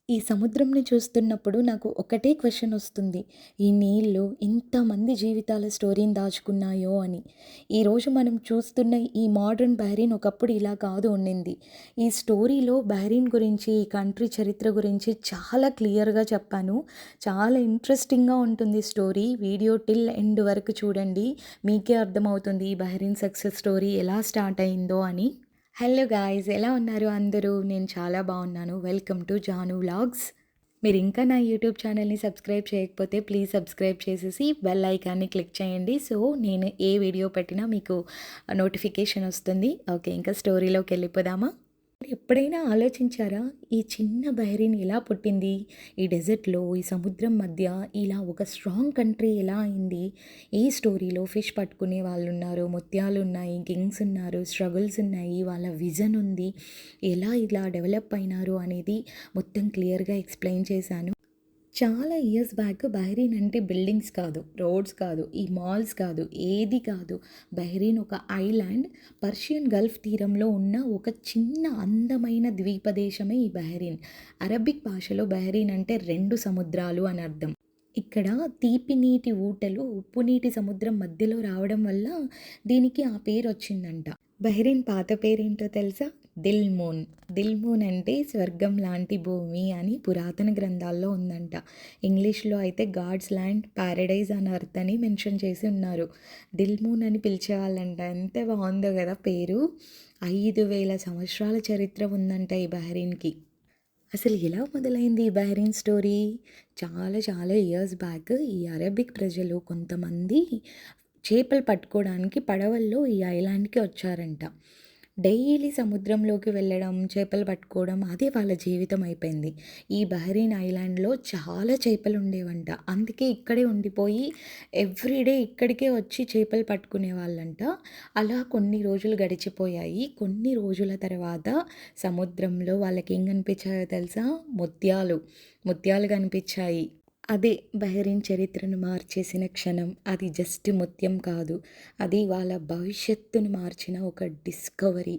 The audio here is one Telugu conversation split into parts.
ఈ సముద్రంని చూస్తున్నప్పుడు నాకు ఒకటే క్వెషన్ వస్తుంది. ఈ నీళ్ళు ఇంతమంది జీవితాల స్టోరీని దాచుకున్నాయో అని. ఈరోజు మనం చూస్తున్న ఈ మోడర్న్ బహ్రెయిన్ ఒకప్పుడు ఇలా కాదు ఉండింది. ఈ స్టోరీలో బహ్రెయిన్ గురించి, ఈ కంట్రీ చరిత్ర గురించి చాలా క్లియర్‌గా చెప్పాను. చాలా ఇంట్రెస్టింగ్‌గా ఉంటుంది స్టోరీ. వీడియో టిల్ ఎండ్ వరకు చూడండి. మీకే అర్థమవుతుంది ఈ బహ్రెయిన్ సక్సెస్ స్టోరీ ఎలా స్టార్ట్ అయిందో అని. హలో గాయ్స్, ఎలా ఉన్నారు అందరూ? నేను చాలా బాగున్నాను. Welcome to Janu vlogs. మీరు ఇంకా నా యూట్యూబ్ ఛానల్ని సబ్స్క్రైబ్ చేయకపోతే ప్లీజ్ సబ్స్క్రైబ్ చేసేసి బెల్ ఐకాన్ని క్లిక్ చేయండి. సో నేను ఏ వీడియో పెట్టినా మీకు నోటిఫికేషన్ వస్తుంది. ఓకే, ఇంకా స్టోరీలోకి వెళ్ళిపోదామా? ఎప్పుడైనా ఆలోచించారా? ఈ చిన్న బహ్రెయిన్ ఎలా పుట్టింది? ఈ డెజర్ట్‌లో, ఈ సముద్రం మధ్య ఇలా ఒక స్ట్రాంగ్ కంట్రీ ఎలా అయింది? ఈ స్టోరీలో ఫిష్ పట్టుకునే వాళ్ళున్నారు, ముత్యాలున్నాయి, కింగ్స్ ఉన్నారు, స్ట్రగుల్స్ ఉన్నాయి, వాళ్ళ విజన్ ఉంది. ఎలా ఇలా డెవలప్ అయినారు అనేది మొత్తం క్లియర్‌గా ఎక్స్‌ప్లెయిన్ చేశాను. చాలా ఇయర్స్ బ్యాక్ బహ్రెయిన్ అంటే బిల్డింగ్స్ కాదు, రోడ్స్ కాదు, ఈ మాల్స్ కాదు, ఏది కాదు. బహ్రెయిన్ ఒక ఐలాండ్. పర్షియన్ గల్ఫ్ తీరంలో ఉన్న ఒక చిన్న అందమైన ద్వీపదేశమే ఈ బహ్రెయిన్. అరబిక్ భాషలో బహ్రెయిన్ అంటే 2 సముద్రాలు అని అర్థం. ఇక్కడ తీపి నీటి ఊటలు ఉప్పు నీటి సముద్రం మధ్యలో రావడం వల్ల దీనికి ఆ పేరు వచ్చిందంట. బహ్రెయిన్ పాత పేరేంటో తెలుసా? దిల్మూన్. దిల్మూన్ అంటే స్వర్గం లాంటి భూమి అని పురాతన గ్రంథాల్లో ఉందంట. ఇంగ్లీష్లో అయితే గాడ్స్ ల్యాండ్, ప్యారడైజ్ అని అర్థాన్ని మెన్షన్ చేసి ఉన్నారు. దిల్మూన్ అని పిలిచేవాళ్ళంట. ఎంత బాగుందో కదా పేరు. 5,000 సంవత్సరాల చరిత్ర ఉందంట ఈ బహ్రెయిన్కి. అసలు ఎలా మొదలైంది ఈ బహ్రెయిన్ స్టోరీ? చాలా చాలా ఇయర్స్ బ్యాక్ ఈ అరబిక్ ప్రజలు కొంతమంది చేపలు పట్టుకోవడానికి పడవల్లో ఈ ఐలాండ్‌కి వచ్చారంట. డైలీ సముద్రంలోకి వెళ్ళడం, చేపలు పట్టుకోవడం అదే వాళ్ళ జీవితం అయిపోయింది. ఈ బహ్రెయిన్ ఐలాండ్‌లో చాలా చేపలు ఉండేవంట. అందుకే ఇక్కడే ఉండిపోయి ఎవ్రీడే ఇక్కడికే వచ్చి చేపలు పట్టుకునేవాళ్ళంట. అలా కొన్ని రోజులు గడిచిపోయాయి. కొన్ని రోజుల తర్వాత సముద్రంలో వాళ్ళకేం కనిపించాయో తెలుసా? ముత్యాలు. ముత్యాలు కనిపించాయి. అదే బహ్రెయిన్ చరిత్రను మార్చేసిన క్షణం. అది జస్ట్ ముత్యం కాదు. అది వాళ్ళ భవిష్యత్తును మార్చిన ఒక డిస్కవరీ.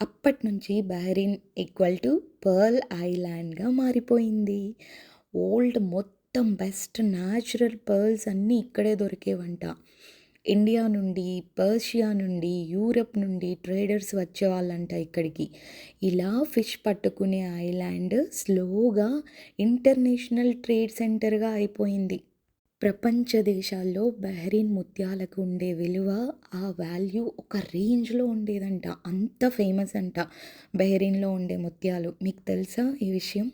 అప్పటినుంచి బహ్రెయిన్ ఈక్వల్ టు పర్ల్ ఐలాండ్‌గా మారిపోయింది. వరల్డ్ మొత్తం బెస్ట్ న్యాచురల్ పర్ల్స్ అన్నీ ఇక్కడే దొరికేవంట. ఇండియా నుండి, పర్షియా నుండి, యూరప్ నుండి ట్రేడర్స్ వచ్చేవాళ్ళంట ఇక్కడికి. ఇలా ఫిష్ పట్టుకునే ఐలాండ్ స్లోగా ఇంటర్నేషనల్ ట్రేడ్ సెంటర్‌గా అయిపోయింది. ప్రపంచ దేశాల్లో బహ్రెయిన్ ముత్యాలకు ఉండే విలువ, ఆ వాల్యూ ఒక రేంజ్‌లో ఉండేదంట. అంత ఫేమస్ అంట బహ్రెయిన్‌లో ఉండే ముత్యాలు. మీకు తెలుసా ఈ విషయం?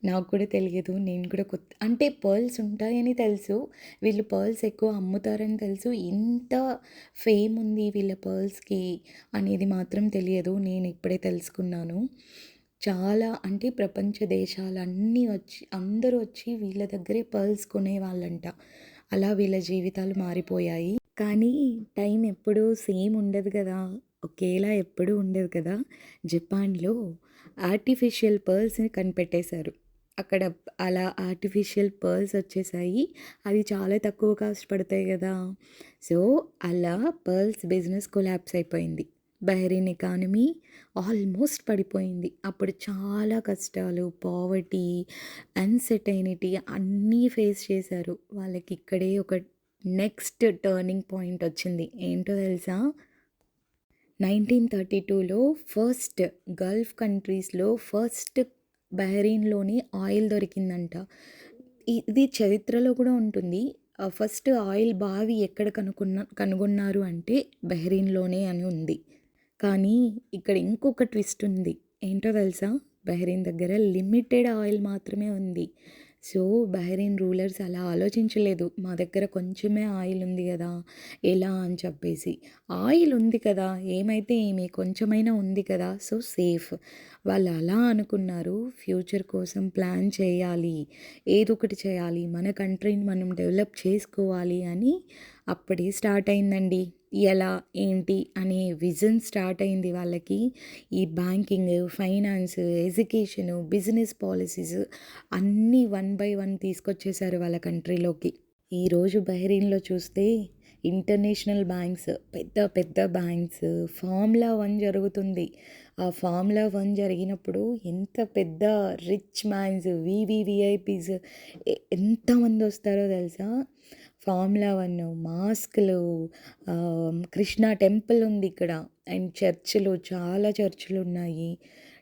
నాకు కూడా తెలియదు. నేను కూడా అంటే పర్ల్స్ ఉంటాయని తెలుసు. వీళ్ళు పర్ల్స్ ఎక్కువ అమ్ముతారని తెలుసు. ఇంత ఫేమ్ ఉంది వీళ్ళ పర్ల్స్‌కి అనేది మాత్రం తెలియదు. నేను ఇప్పుడే తెలుసుకున్నాను. చాలా అంటే ప్రపంచ దేశాలన్నీ వచ్చి అందరూ వచ్చి వీళ్ళ దగ్గరే పర్ల్స్ కొనేవాళ్ళంట. అలా వీళ్ళ జీవితాలు మారిపోయాయి. కానీ టైం ఎప్పుడూ సేమ్ ఉండదు కదా! ఒకేలా ఎప్పుడూ ఉండదు కదా! జపాన్‌లో ఆర్టిఫిషియల్ పర్ల్స్‌ని కనిపెట్టేశారు. అక్కడ అలా ఆర్టిఫిషియల్ పర్ల్స్ వచ్చేసాయి. అది చాలా తక్కువ కాస్ట్ పడతాయి గదా! సో, అలా పర్ల్స్ బిజినెస్ కొలాప్స్ అయిపోయింది. బహ్రెయిన్ ఎకానమీ ఆల్మోస్ట్ పడిపోయింది. అప్పుడు చాలా కష్టాలు, పావర్టీ, అన్‌సర్టైనిటీ అన్నీ ఫేస్ చేశారు. వాళ్ళకి ఇక్కడే ఒక నెక్స్ట్ టర్నింగ్ పాయింట్ వచ్చింది. ఏంటో తెలుసా? 1932లో ఫస్ట్ గల్ఫ్ కంట్రీస్‌లో ఫస్ట్ బహ్రెయిన్‌లోని ఆయిల్ దొరికిందంట. ఇది చరిత్రలో కూడా ఉంటుంది. ఫస్ట్ ఆయిల్ బావి ఎక్కడ కనుగొన్నారు అంటే బహ్రెయిన్‌లోనే అని ఉంది. కానీ ఇక్కడ ఇంకొక ట్విస్ట్ ఉంది. ఏంటో తెలుసా? బహ్రెయిన్ దగ్గర లిమిటెడ్ ఆయిల్ మాత్రమే ఉంది. సో, బహ్రెయిన్ రూలర్స్ అలా ఆలోచించలేదు. మా దగ్గర కొంచెమే ఆయిల్ ఉంది గదా! ఎలా అని చెప్పేసి. ఆయిల్ ఉంది కదా! ఏమైతే ఏమి కొంచెమైనా ఉంది కదా! So, safe. వాళ్ళు అలా అనుకున్నారు. ఫ్యూచర్ కోసం ప్లాన్ చేయాలి. ఏదో ఒకటి చేయాలి. మన కంట్రీని మనం డెవలప్ చేసుకోవాలి అని అప్పుడే స్టార్ట్ అయిందండి. ఎలా, ఏంటి అనే విజన్ స్టార్ట్ అయింది వాళ్ళకి. ఈ banking, finance, education, business policies అన్నీ వన్ బై వన్ తీసుకొచ్చేసారు వాళ్ళ కంట్రీలోకి. ఈరోజు బహ్రెయిన్‌లో చూస్తే ఇంటర్నేషనల్ బ్యాంక్స్, పెద్ద పెద్ద బ్యాంక్స్, ఫార్ములా 1 జరుగుతుంది. ఆ ఫార్ములా 1 జరిగినప్పుడు ఎంత పెద్ద రిచ్ మ్యాన్స్, వీవీవీఐపీస్ ఎంతమందొస్తారో తెలుసా? ఫార్ములా 1, మాస్క్‌లు, కృష్ణ టెంపుల్ ఉంది ఇక్కడ. అండ్ చర్చ్‌లు, చాలా చర్చ్‌లున్నాయి.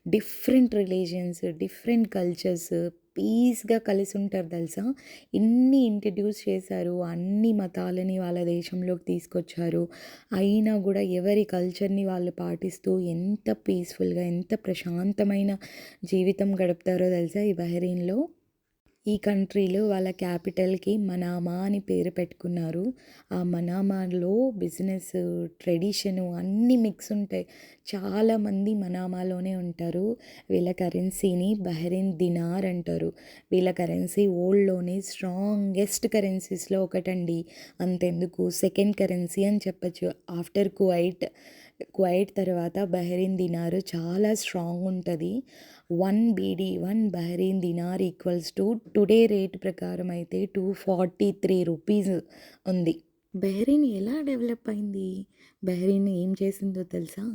డిఫరెంట్ రిలీజియన్స్, డిఫరెంట్ కల్చర్స్ పీస్‌గా కలిసుంటారు తెలుసా? ఇన్ని ఇంట్రడ్యూస్ చేశారు. అన్ని మతాలని వాళ్ళ దేశంలోకి తీసుకొచ్చారు. అయినా గూడా ఎవరి కల్చర్‌ని వాళ్ళు పాటిస్తూ ఎంత పీస్‌ఫుల్‌గా, ఎంత ప్రశాంతమైన జీవితం గడుపుతారో తెలుసా ఈ బహరీన్‌లో? ఈ కంట్రీలో వాళ్ళ క్యాపిటల్‌కి మనామా అని పేరు పెట్టుకున్నారు. ఆ మనామాలో బిజినెస్, ట్రెడిషను అన్నీ మిక్స్ ఉంటాయి. చాలామంది మనామాలోనే ఉంటారు. వీళ్ళ కరెన్సీని బహ్రెయిన్ దినార్ అంటారు. వీళ్ళ కరెన్సీ వరల్డ్‌లోనే స్ట్రాంగెస్ట్ కరెన్సీస్‌లో ఒకటండి. అంతెందుకు సెకండ్ కరెన్సీ అని చెప్పొచ్చు. ఆఫ్టర్ కువైట్ తర్వాత బహ్రెయిన్ దినార్ చాలా స్ట్రాంగ్ ఉంటది. 1 Bahrain dinar equals to today rate ప్రకారం అయితే $243 ఉంది. బహ్రెయిన్ ఎలా డెవలప్ అయింది? బహ్రెయిన్ ఏం చేసిందో తెలుసా?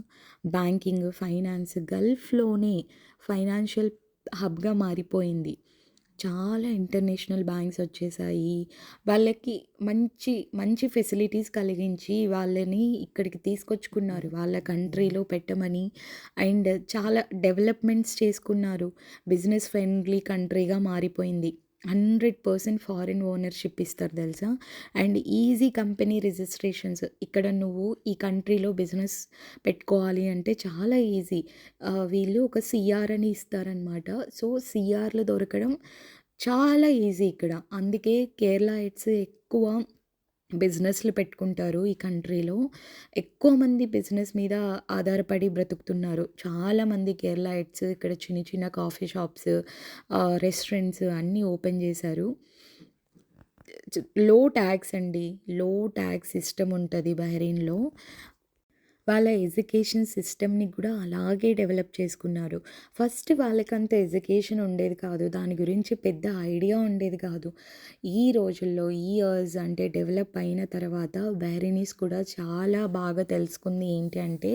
బ్యాంకింగ్, ఫైనాన్స్ గల్ఫ్‌లోనే ఫైనాన్షియల్ హబ్‌గా మారిపోయింది. చాలా ఇంటర్నేషనల్ బ్యాంక్స్ వచ్చేసాయి. వాళ్ళకి మంచి మంచి ఫెసిలిటీస్ కలిగించి వాళ్ళని ఇక్కడికి తీసుకొచ్చుకున్నారు. వాళ్ళ కంట్రీలో పెట్టమని. అండ్ చాలా డెవలప్‌మెంట్స్ చేసుకున్నారు. బిజినెస్ ఫ్రెండ్లీ కంట్రీగా మారిపోయింది. 100% ఫారిన్ ఓనర్‌షిప్ ఇస్తారు తెలుసా? And easy company registrations. ఇక్కడ నువ్వు ఈ కంట్రీలో బిజినెస్ పెట్టుకోవాలి అంటే చాలా ఈజీ. వీళ్ళు ఒక సీఆర్ అని ఇస్తారనమాట. సో, సీఆర్‌లు దొరకడం చాలా ఈజీ ఇక్కడ. అందుకే కేరళైట్స్ ఎక్కువ బిజినెస్‌లు పెట్టుకుంటారు ఈ కంట్రీలో. ఎక్కువ మంది బిజినెస్ మీద ఆధారపడి బ్రతుకుతున్నారు. చాలామంది కేరళైట్స్ ఇక్కడ చిన్న చిన్న కాఫీ షాప్స్, రెస్టారెంట్స్ అన్నీ ఓపెన్ చేశారు. లో ట్యాక్స్ అండి. లో ట్యాక్స్ సిస్టమ్ ఉంటది బహ్రెయిన్‌లో. వాళ్ళ ఎడ్యుకేషన్ సిస్టమ్‌ని కూడా అలాగే డెవలప్ చేసుకున్నారు. ఫస్ట్ వాళ్ళకంత ఎడ్యుకేషన్ ఉండేది కాదు. దాని గురించి పెద్ద ఐడియా ఉండేది కాదు. ఈ రోజుల్లో ఈ ఇయర్స్ అంటే డెవలప్ అయిన తర్వాత బహ్రెయినీస్ కూడా చాలా బాగా తెలుసుకుంది ఏంటి అంటే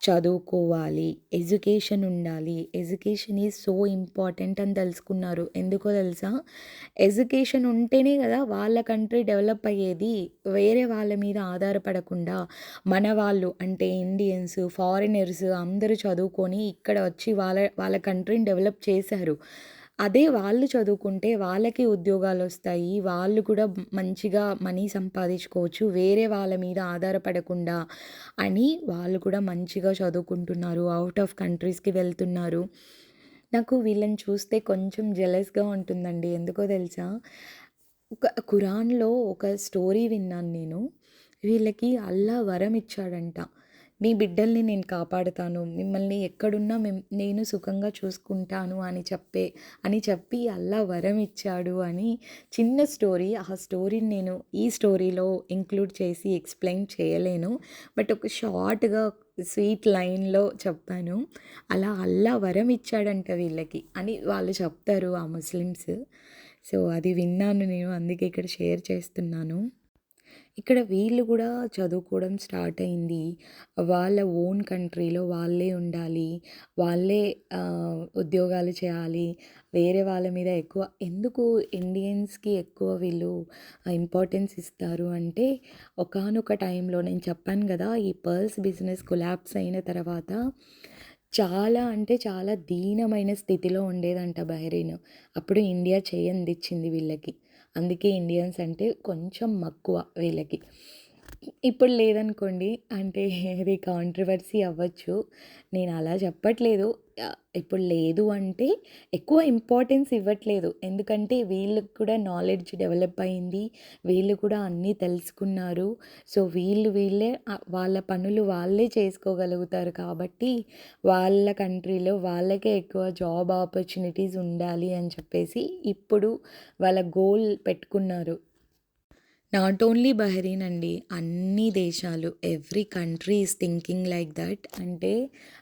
చదువుకోవాలి, ఎడ్యుకేషన్ ఉండాలి. ఎడ్యుకేషన్ ఈజ్ సో ఇంపార్టెంట్ అని తెలుసుకున్నారు. ఎందుకో తెలుసా? ఎడ్యుకేషన్ ఉంటేనే కదా వాళ్ళ కంట్రీ డెవలప్ అయ్యేది. వేరే వాళ్ళ మీద ఆధారపడకుండా మన వాళ్ళు అంటే ఇండియన్స్, ఫారినర్స్ అందరూ చదువుకొని ఇక్కడ వచ్చి వాళ్ళ వాళ్ళ కంట్రీని డెవలప్ చేశారు. అదే వాళ్ళు చదువుకుంటే వాళ్ళకి ఉద్యోగాలొస్తాయి. వాళ్ళు కూడా మంచిగా మనీ సంపాదించుకోవచ్చు. వేరే వాళ్ళ మీద ఆధారపడకుండా అని వాళ్ళు కూడా మంచిగా చదువుకుంటున్నారు. ఔట్ ఆఫ్ కంట్రీస్‌కి వెళ్తున్నారు. నాకు వీళ్ళని చూస్తే కొంచెం జెలస్‌గా ఉంటుందండి. ఎందుకో తెలుసా? ఖురాన్‌లో ఒక స్టోరీ విన్నాను నేను. వీళ్ళకి అల్లా వరం ఇచ్చాడంట. మీ బిడ్డల్ని నేను కాపాడుతాను. మిమ్మల్ని ఎక్కడున్నా నేను సుఖంగా చూసుకుంటాను అని చెప్పి అల్లా వరం ఇచ్చాడు అని చిన్న స్టోరీ. ఆ స్టోరీని నేను ఈ స్టోరీలో ఇంక్లూడ్ చేసి ఎక్స్‌ప్లెయిన్ చేయలేను. బట్ ఒక షార్ట్‌గా స్వీట్ లైన్‌లో చెప్పాను. అలా అల్లా వరం ఇచ్చాడంట వీళ్ళకి అని వాళ్ళు చెప్తారు ఆ ముస్లిమ్స్. సో, అది విన్నాను నేను. అందుకే ఇక్కడ షేర్ చేస్తున్నాను. ఇక్కడ వీళ్ళు గూడా చదువుకోవడం స్టార్ట్ అయింది. వాళ్ళ ఓన్ కంట్రీలో వాళ్ళే ఉండాలి. వాళ్ళే ఉద్యోగాలు చేయాలి. వేరే వాళ్ళ మీద ఎక్కువ ఎందుకు ఇండియన్స్‌కి ఎక్కువ వీళ్ళు ఇంపార్టెన్స్ ఇస్తారు అంటే, ఒకానొక టైంలో నేను చెప్పాను గదా! ఈ పర్ల్స్ బిజినెస్ కొలాప్స్ అయిన తర్వాత చాలా అంటే చాలా దీనమైన స్థితిలో ఉండేదంట బహ్రెయిన్. అప్పుడు ఇండియా చేయందిచ్చింది వీళ్ళకి. అందుకే ఇండియన్స్ అంటే కొంచెం మక్కువ వీళ్ళకి. ఇప్పుడు లేదనుకోండి. అంటే ఇది కాంట్రోవర్సీ అవ్వచ్చు. నేను అలా చెప్పట్లేదు. ఇప్పుడు లేదు అంటే ఎక్కువ ఇంపార్టెన్స్ ఇవ్వట్లేదు. ఎందుకంటే వీళ్ళకి కూడా నాలెడ్జ్ డెవలప్ అయింది. వీళ్ళు కూడా అన్నీ తెలుసుకున్నారు. సో, వీళ్ళే వాళ్ళ పనులు వాళ్ళే చేసుకోగలుగుతారు కాబట్టి వాళ్ళ కంట్రీలో వాళ్ళకే ఎక్కువ జాబ్ ఆపర్చునిటీస్ ఉండాలి అని చెప్పేసి ఇప్పుడు వాళ్ళ గోల్ పెట్టుకున్నారు. నాట్ ఓన్లీ బహ్రెయిన్ అండి. అన్ని దేశాలు every country is thinking like that. అంటే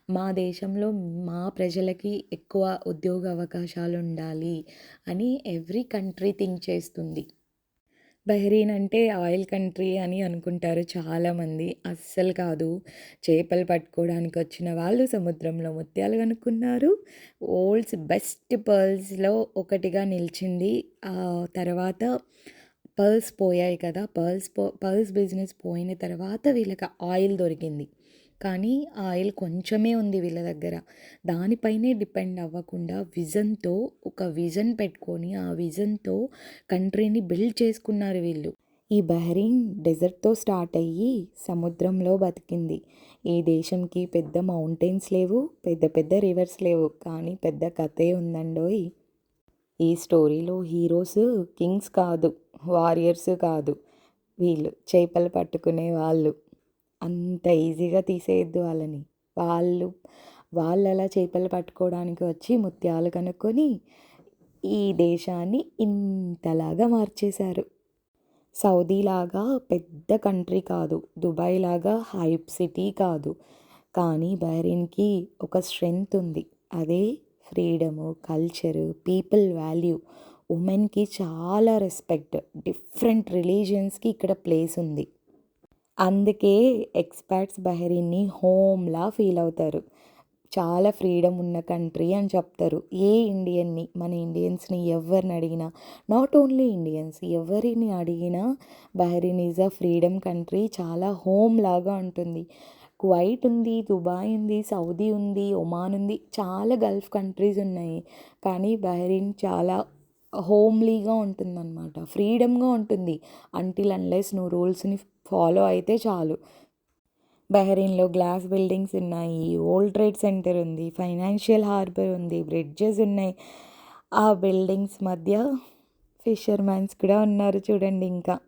మా దేశంలో మా ప్రజలకి ఎక్కువ ఉద్యోగ అవకాశాలుండాలి అని ఎవ్రీ కంట్రీ థింక్ చేస్తుంది. బహ్రెయిన్ అంటే ఆయిల్ కంట్రీ అని అనుకుంటారు చాలామంది. అస్సలు కాదు. చేపలు పట్టుకోవడానికి వచ్చిన వాళ్ళు సముద్రంలో ముత్యాలు కనుక్కున్నారు. వరల్డ్స్ బెస్ట్ పర్ల్స్‌లో ఒకటిగా నిలిచింది. తర్వాత పర్ల్స్ పోయాయి కదా! పర్ల్స్ బిజినెస్ పోయిన తర్వాత వీళ్ళకి ఆయిల్ దొరికింది. కానీ ఆయిల్ కొంచెమే ఉంది వీళ్ళ దగ్గర. దానిపైనే డిపెండ్ అవ్వకుండా ఒక విజన్ పెట్టుకొని, ఆ విజన్‌తో కంట్రీని బిల్డ్ చేసుకున్నారు వీళ్ళు. ఈ బహ్రెయిన్ డెజర్ట్‌తో స్టార్ట్ అయ్యి సముద్రంలో బతికింది. ఈ దేశంకి పెద్ద మౌంటైన్స్ లేవు, పెద్ద పెద్ద రివర్స్ లేవు. కానీ పెద్ద కథే ఉందండోయ్! ఈ స్టోరీలో హీరోస్ కింగ్స్ కాదు, వారియర్స్ కాదు. వీళ్ళు చేపలు పట్టుకునే వాళ్ళు. అంత ఈజీగా తీసేయొద్దు వాళ్ళని. వాళ్ళు వాళ్ళలా చేపలు పట్టుకోవడానికి వచ్చి ముత్యాలు కనుక్కొని ఈ దేశాన్ని ఇంతలాగా మార్చేశారు. సౌదీలాగా పెద్ద కంట్రీ కాదు, దుబాయ్ లాగా హైప్ సిటీ కాదు. కానీ బహ్రెయిన్‌కి ఒక స్ట్రెంగ్త్ ఉంది. అదే ఫ్రీడము, కల్చరు, పీపుల్ వాల్యూ. ఉమెన్‌కి చాలా రెస్పెక్ట్. డిఫరెంట్ రిలీజియన్స్‌కి ఇక్కడ ప్లేస్ ఉంది. అందుకే ఎక్స్‌పాట్స్ బహ్రెయిన్‌ని హోమ్‌లా ఫీల్ అవుతారు. చాలా ఫ్రీడమ్ ఉన్న కంట్రీ అని చెప్తారు. మన ఇండియన్స్‌ని ఎవరిని అడిగినా, నాట్ ఓన్లీ ఇండియన్స్, ఎవరిని అడిగినా Bahrain is a freedom country. చాలా హోమ్ లాగా ఉంటుంది. కువైట్ ఉంది, దుబాయ్ ఉంది, సౌదీ ఉంది, ఒమాన్ ఉంది. చాలా గల్ఫ్ కంట్రీస్ ఉన్నాయి. కానీ బహ్రెయిన్ చాలా హోమ్లీగా ఉంటుందన్నమాట. ఫ్రీడమ్‌గా ఉంటుంది. అంటిల్ అన్లెస్ నువ్వు రూల్స్‌ని ఫాలో అయితే చాలు. బహ్రెయిన్‌లో గ్లాస్ బిల్డింగ్స్ ఉన్నాయి, వరల్డ్ ట్రేడ్ సెంటర్ ఉంది, ఫైనాన్షియల్ హార్బర్ ఉంది, బ్రిడ్జెస్ ఉన్నాయి. ఆ బిల్డింగ్స్ మధ్య ఫిషర్‌మ్యాన్స్ కూడా ఉన్నారు చూడండి ఇంకా.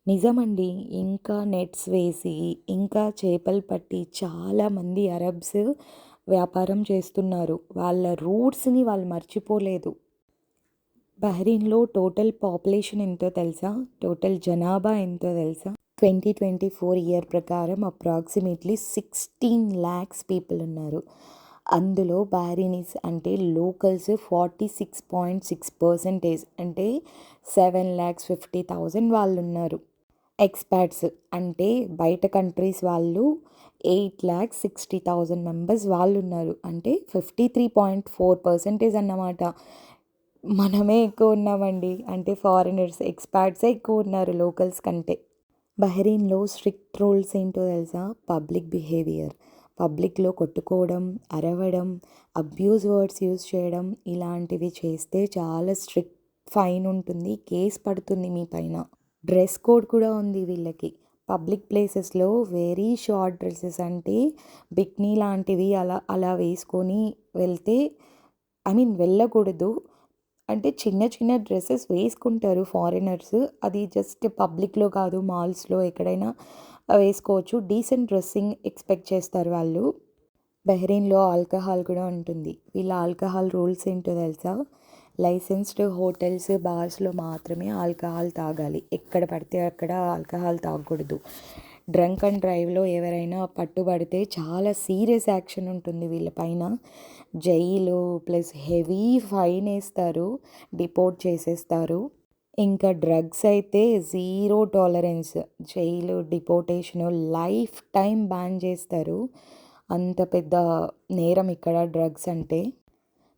నిజమండి. ఇంకా నెట్స్ వేసి, ఇంకా చేపలు పట్టి చాలామంది అరబ్స్ వ్యాపారం చేస్తున్నారు. వాళ్ళ రూట్స్‌ని వాళ్ళు మర్చిపోలేదు. బహ్రెయిన్‌లో టోటల్ పాపులేషన్ ఎంతో తెలుసా? టోటల్ జనాభా ఎంతో తెలుసా? 2024 ఇయర్ ప్రకారం అప్రాక్సిమేట్లీ 16 lakhs పీపుల్ ఉన్నారు. అందులో బహ్రెయినీస్ అంటే లోకల్స్ 46.6% అంటే 7,50,000 వాళ్ళు ఉన్నారు. ఎక్స్‌పాట్స్ అంటే బయట కంట్రీస్ వాళ్ళు 8,60,000 మెంబర్స్ వాళ్ళున్నారు. అంటే 53.4% అన్నమాట. మనమే ఎక్కువ ఉన్నామండి. అంటే ఫారినర్స్, ఎక్స్‌పాట్సే ఎక్కువ ఉన్నారు లోకల్స్ కంటే. బహ్రెయిన్‌లో స్ట్రిక్ట్ రూల్స్ ఏంటో తెలుసా? Public behaviour. పబ్లిక్‌లో కొట్టుకోవడం, అరవడం, అబ్యూజ్ వర్డ్స్ యూజ్ చేయడం ఇలాంటివి చేస్తే చాలా స్ట్రిక్ట్ ఫైన్ ఉంటుంది. కేస్ పడుతుంది మీ పైన. డ్రెస్ కోడ్ కూడా ఉంది వీళ్ళకి. పబ్లిక్ ప్లేసెస్‌లో వెరీ షార్ట్ డ్రెసెస్ అంటే బికినీ లాంటివి అలా అలా వేసుకొని వెళ్తే వెళ్ళకూడదు. అంటే చిన్న చిన్న డ్రెసెస్ వేసుకుంటారు ఫారినర్స్. అది జస్ట్ పబ్లిక్‌లో కాదు, మాల్స్‌లో ఎక్కడైనా వేసుకోవచ్చు. డీసెంట్ డ్రెస్సింగ్ ఎక్స్‌పెక్ట్ చేస్తారు వాళ్ళు. బహ్రెయిన్‌లో ఆల్కహాల్ కూడా ఉంటుంది. వీళ్ళ ఆల్కహాల్ రూల్స్ ఏంటో తెలుసా? లైసెన్స్డ్ హోటల్స్, బార్స్‌లో మాత్రమే ఆల్కహాల్ తాగాలి. ఎక్కడ పడితే అక్కడ ఆల్కహాల్ తాగకూడదు. డ్రంక్ అండ్ డ్రైవ్‌లో ఎవరైనా పట్టుబడితే చాలా సీరియస్ యాక్షన్ ఉంటుంది వీళ్ళ పైన. జైలు ప్లస్ హెవీ ఫైన్ ఏస్తారు. డిపోర్ట్ చేసేస్తారు. ఇంకా డ్రగ్స్ అయితే zero tolerance. Jail, deportation, lifetime ban చేస్తారు. అంత పెద్ద నేరం ఇక్కడ డ్రగ్స్ అంటే.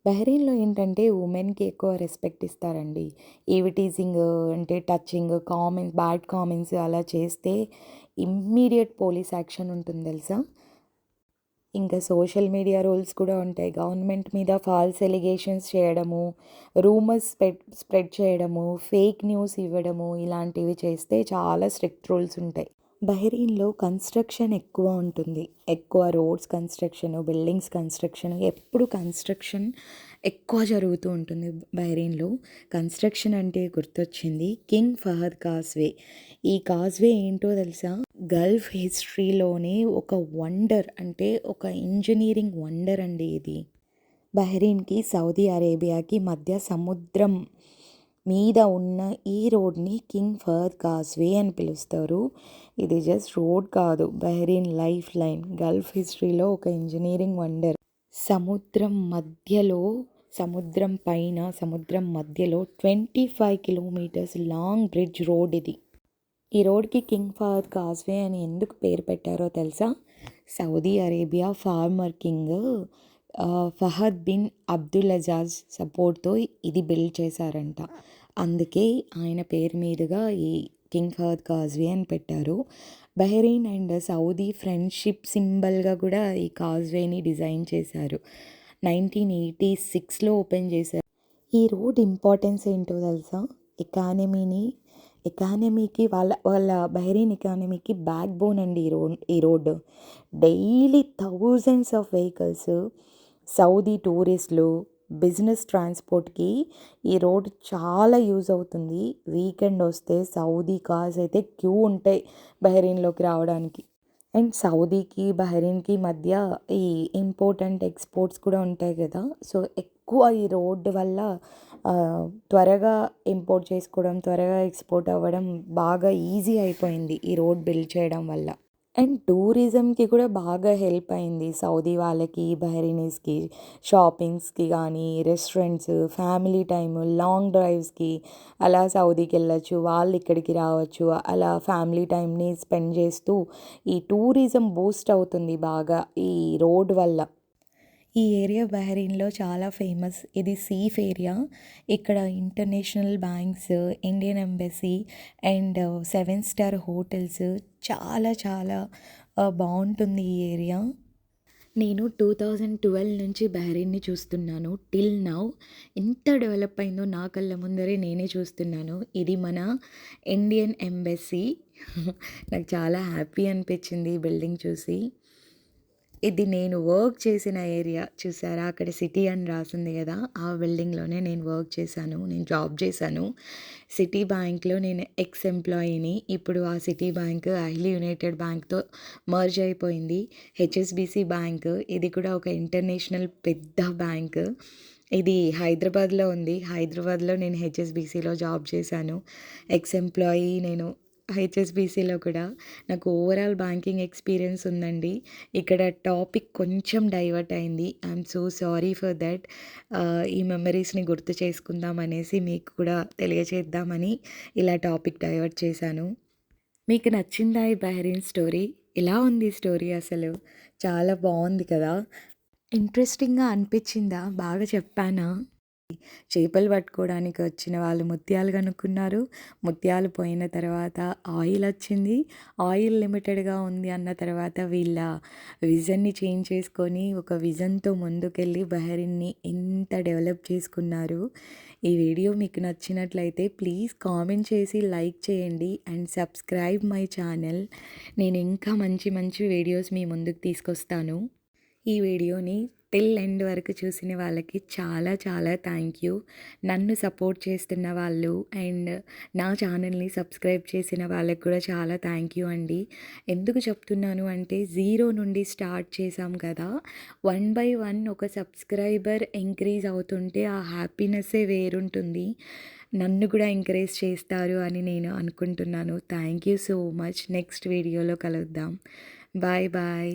బహ్రెయిన్‌లో ఏంటంటే ఉమెన్‌కి ఎక్కువ రెస్పెక్ట్ ఇస్తారండి. ఈవ్ టీజింగ్ అంటే టచింగ్, బ్యాడ్ కామెంట్స్ అలా చేస్తే ఇమ్మీడియేట్ పోలీస్ యాక్షన్ ఉంటుంది తెలుసా? ఇంకా సోషల్ మీడియా రూల్స్ కూడా ఉంటాయి. గవర్నమెంట్ మీద ఫాల్స్ ఎలిగేషన్స్ చేయడము, రూమర్స్ స్ప్రెడ్ చేయడము, ఫేక్ న్యూస్ ఇవ్వడము ఇలాంటివి చేస్తే చాలా స్ట్రిక్ట్ రూల్స్ ఉంటాయి. బహ్రెయిన్‌లో కన్స్ట్రక్షన్ ఎక్కువ ఉంటుంది. ఎక్కువ రోడ్స్ కన్స్ట్రక్షన్, బిల్డింగ్స్ కన్స్ట్రక్షన్, ఎప్పుడు కన్స్ట్రక్షన్ ఎక్కువ జరుగుతూ ఉంటుంది బహ్రెయిన్‌లో. కన్స్ట్రక్షన్ అంటే గుర్తొచ్చింది కింగ్ ఫహద్ కాజ్వే. ఈ కాజ్వే ఏంటో తెలుసా? గల్ఫ్ హిస్టరీలోనే ఒక వండర్, అంటే ఒక ఇంజినీరింగ్ వండర్ అండి ఇది. బహ్రెయిన్‌కి, సౌదీ అరేబియాకి మధ్య సముద్రం మీద ఉన్న ఈ రోడ్ని కింగ్ ఫహద్ కాజ్వే అని పిలుస్తారు. ఇది జస్ట్ రోడ్ కాదు, బహ్రెయిన్ లైఫ్ లైన్. గల్ఫ్ హిస్టరీలో ఒక ఇంజనీరింగ్ వండర్. సముద్రం మధ్యలో సముద్రం పైన, సముద్రం మధ్యలో 25 కిలోమీటర్స్ లాంగ్ బ్రిడ్జ్ రోడ్ ఇది. ఈ రోడ్‌కి కింగ్ ఫహద్ కాజ్వే అని ఎందుకు పేరు పెట్టారో తెలుసా? Saudi Arabia former king Fahd bin Abdulaziz సపోర్ట్‌తో ఇది బిల్డ్ చేశారంట. అందుకే ఆయన పేరు మీదుగా ఈ కింగ్ ఫహద్ కాజ్వే అని పెట్టారు. బహ్రెయిన్ అండ్ సౌదీ ఫ్రెండ్‌షిప్ సింబల్‌గా కూడా ఈ కాజ్వేని డిజైన్ చేశారు. 1986లో ఓపెన్ చేశారు. ఈ రోడ్ ఇంపార్టెన్స్ ఏంటో తెలుసా? ఎకానమీకి వాళ్ళ వాళ్ళ బహ్రెయిన్ ఎకానమీకి బ్యాక్ బోన్ అండి ఈ road. Daily thousands of vehicles, Saudi టూరిస్టులు, బిజినెస్ ట్రాన్స్‌పోర్ట్‌కి ఈ రోడ్ చాలా యూజ్ అవుతుంది. వీకెండ్ వస్తే సౌదీ కార్స్ అయితే క్యూ ఉంటాయి బహ్రెయిన్‌లోకి రావడానికి. అండ్ సౌదీకి, బహ్రెయిన్‌కి మధ్య ఈ ఇంపోర్ట్ అండ్ ఎక్స్‌పోర్ట్స్ కూడా ఉంటాయి కదా! సో, ఎక్కువ ఈ రోడ్డు వల్ల త్వరగా ఇంపోర్ట్ చేసుకోవడం, త్వరగా ఎక్స్‌పోర్ట్ అవ్వడం బాగా ఈజీ అయిపోయింది ఈ రోడ్ బిల్డ్ చేయడం వల్ల. అండ్ టూరిజంకి కూడా బాగా హెల్ప్ అయింది. సౌదీ వాళ్ళకి, బహ్రెయినీస్‌కి షాపింగ్స్‌కి గానీ, రెస్టారెంట్స్, ఫ్యామిలీ టైము, లాంగ్ డ్రైవ్స్‌కి అలా సౌదీకెళ్ళొచ్చు. వాళ్ళు ఇక్కడికి రావచ్చు. అలా ఫ్యామిలీ టైమ్‌ని స్పెండ్ చేస్తూ ఈ టూరిజం బూస్ట్ అవుతుంది బాగా ఈ రోడ్ వల్ల. ఈ ఏరియా బహ్రెయిన్‌లో చాలా ఫేమస్. ఇది సీఫ్ ఏరియా. ఇక్కడ international banks, Indian embassy and 7 star hotels చాలా చాలా బావుంటుంది ఈ ఏరియా. నేను 2012 నుంచి బహ్రెయిన్‌ని చూస్తున్నాను. టిల్ నౌ ఎంత డెవలప్ అయిందో నా కళ్ళ ముందరే నేనే చూస్తున్నాను. ఇది మన ఇండియన్ ఎంబసీ. నాకు చాలా హ్యాపీ అనిపించింది ఈ బిల్డింగ్ చూసి. ఇది నేను వర్క్ చేసిన ఏరియా చూసారా? అక్కడ సిటీ అని రాసుంది గదా! ఆ బిల్డింగ్‌లోనే నేను వర్క్ చేశాను. నేను జాబ్ చేశాను. సిటీ బ్యాంక్‌లో నేను ఎక్స్ ఎంప్లాయీని. ఇప్పుడు ఆ సిటీ బ్యాంక్ ఐలీ యునైటెడ్ బ్యాంక్‌తో మెర్జ్ అయిపోయింది. హెచ్ఎస్‌బీసీ బ్యాంక్ ఇది కూడా ఒక ఇంటర్నేషనల్ పెద్ద బ్యాంక్. ఇది హైదరాబాద్‌లో ఉంది. హైదరాబాద్‌లో నేను హెచ్ఎస్‌బీసీలో జాబ్ చేశాను. ఎక్స్ ఎంప్లాయీ నేను హెచ్ఎస్‌బీసీలో కూడా. నాకు ఓవరాల్ బ్యాంకింగ్ ఎక్స్‌పీరియన్స్ ఉందండి. ఇక్కడ టాపిక్ కొంచెం డైవర్ట్ అయింది. I'm so sorry for that. ఈ మెమరీస్‌ని గుర్తు చేసుకుందాం అనేసి మీకు కూడా తెలియచేద్దామని ఇలా టాపిక్ డైవర్ట్ చేశాను. మీకు నచ్చిందా ఈ బహ్రెయిన్ స్టోరీ? ఎలా ఉంది ఈ స్టోరీ అసలు? చాలా బావుంది కదా! ఇంట్రెస్టింగ్‌గా అనిపించిందా? బాగా చెప్పానా? చేపలు పట్టుకోవడానికి వచ్చిన వాళ్ళు ముత్యాలు కనుక్కున్నారు. ముత్యాలు పోయిన తర్వాత ఆయిల్ వచ్చింది. ఆయిల్ లిమిటెడ్‌గా ఉంది అన్న తర్వాత వీళ్ళ విజన్‌ని చేంజ్ చేసుకొని ఒక విజన్‌తో ముందుకెళ్ళి బహ్రెయిన్‌ని ఎంత డెవలప్ చేసుకున్నారు. ఈ వీడియో మీకు నచ్చినట్లయితే ప్లీజ్ కామెంట్ చేసి లైక్ చేయండి అండ్ సబ్స్క్రైబ్ మై ఛానల్. నేను ఇంకా మంచి మంచి వీడియోస్ మీ ముందుకు తీసుకొస్తాను. ఈ వీడియోని టిల్ ఎండ్ వరకు చూసిన వాళ్ళకి చాలా చాలా థ్యాంక్ యూ. నన్ను సపోర్ట్ చేస్తున్న వాళ్ళు అండ్ నా ఛానల్ని సబ్స్క్రైబ్ చేసిన వాళ్ళకి కూడా చాలా థ్యాంక్ యూ అండి. ఎందుకు చెప్తున్నాను అంటే 0 నుండి స్టార్ట్ చేశాం కదా! 1 బై 1 ఒక సబ్స్క్రైబర్ ఇంక్రీజ్ అవుతుంటే ఆ హ్యాపీనెస్సే వేరుంటుంది. నన్ను కూడా ఎంకరేజ్ చేస్తారు అని నేను అనుకుంటున్నాను. Thank you so much. Next వీడియోలో కలుద్దాం. Bye bye.